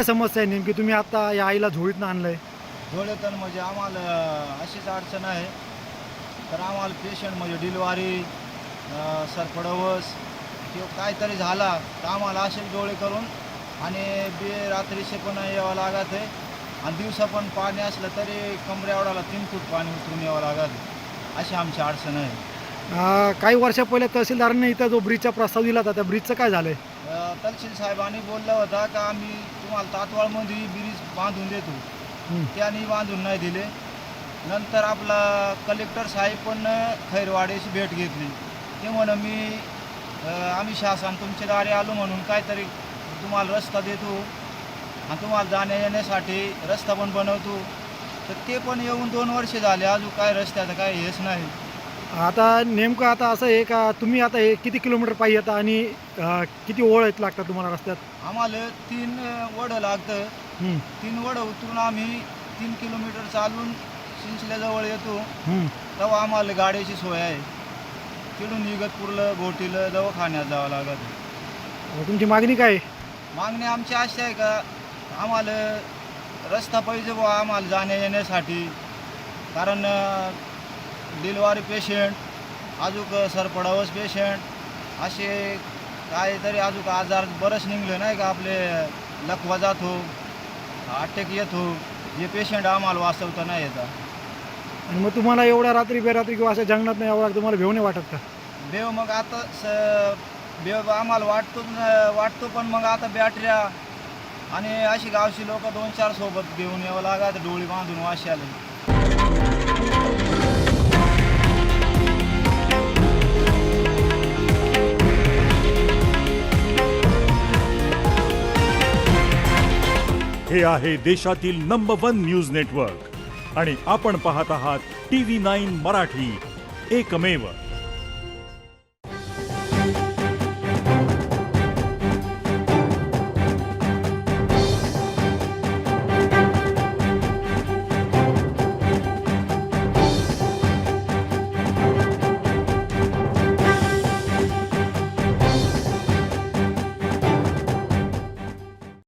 काय समस्या आहे नेमकी तुम्ही आता या आईला झोळीतनं आणलंय? झोळीतून म्हणजे आम्हाला अशीच अडचण आहे. तर आम्हाला पेशंट म्हणजे डिलिव्हरी सरपडवस किंवा काहीतरी झाला तर आम्हाला असे डोळे करून आणि रात्रीचे पण यावं लागत आहे आणि दिवसा पण पाणी असलं तरी कमरेवडाला 3 फूट पाणी उतरून यावं लागत आहे. अशी आमची अडचण आहे. काही वर्षा पहिले तहसीलदारांनी इथं जो ब्रिजचा प्रस्ताव दिला होता त्या ब्रिजचं काय झालंय? तहसील साहेबांनी बोललं होतं का आम्ही तुम्हाला तात्वाळमध्ये ब्रिज बांधून देतो. त्यांनी बांधून नाही दिले. नंतर आपला कलेक्टर साहेब पण खैरवाड्याची भेट घेतली. ते म्हणून आम्ही शासन तुमच्या दारी आलो म्हणून काहीतरी तुम्हाला रस्ता देतो आणि तुम्हाला जाण्या येण्यासाठी रस्ता पण बनवतो. तर ते पण येऊन 2 वर्ष झाले अजून काय रस्त्याचं काय हेच नाही. आता नेमकं आता असं आहे का तुम्ही आता हे किती किलोमीटर पाहिजे आता आणि किती ओळ लागतात तुम्हाला रस्त्यात? आम्हाला 3 वडं लागतं. 3 वडं उतरून आम्ही 3 किलोमीटर चालून चिंचल्याजवळ येतो. तेव्हा आम्हाला गाड्याची सोय आहे. तिथून इगतपूरला घोटीला दवाखान्यात जावं लागत. तुमची मागणी काय आहे? मागणी आमची अशी आहे का आम्हाला रस्ता पाहिजे बुवा आम्हाला जाण्या येण्यासाठी. कारण डिलिव्हरी पेशंट अजून सरपडावस पेशंट असे काहीतरी अजून आजार बरंच निघले नाही का आपले लकवा जातो अटॅक येतो. जे पेशंट आम्हाला वाचवता नाही येतात. आणि मग तुम्हाला एवढ्या रात्री बेरात्री किंवा अशा जंगलात नाही यावं लागतं तुम्हाला भेव नाही वाटत का? बेव मग आता बेव आम्हाला वाटतो पण मग आता बॅटऱ्या आणि अशी गावची लोक 2-4 सोबत घेऊन यावं लागत डोळी बांधून वाशाला. हे आहे देशातील नंबर 1 न्यूज नेटवर्क आणि आपण पाहत आहात TV9 मराठी, एकमेव.